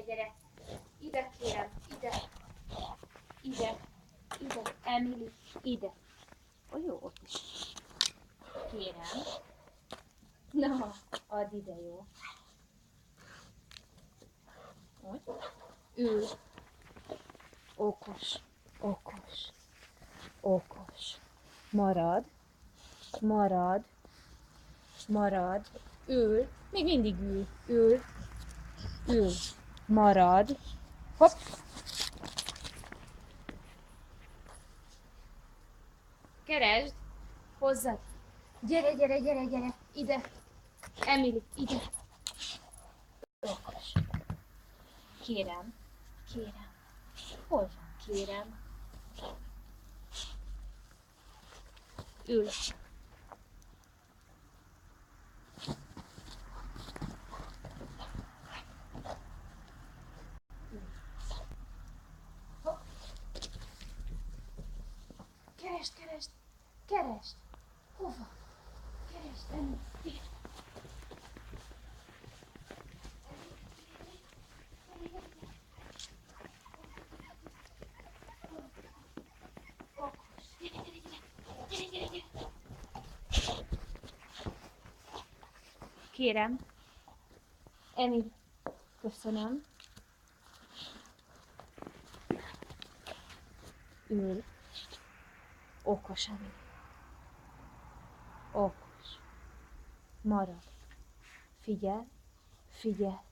gyere. Ide kérem, ide. Ide. Ide. Emily, ide. Ó, jó, ott is. Kérem. Na, add ide, jó. Úgy. Ül. Okos. Okos. Okos. Marad. Marad. Marad. Ül. Még mindig ül. Ül. Ül. Marad. Hopp. Keresd. Hozzad. Gyere, gyere, gyere, gyere. Ide. Emily, ide. Okos. Kérem. Kérem. Hol van? Kérem. Ül. Hopp. Keresd, keresd. Keresd. Hova? Keresd, Emily. Ide. Kérem. Emily, köszönöm. Ül. Okos, Emily. Okos. Marad. Figyel. Figyel.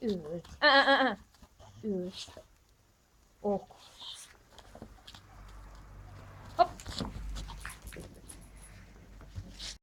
Ül. Ül. Okos.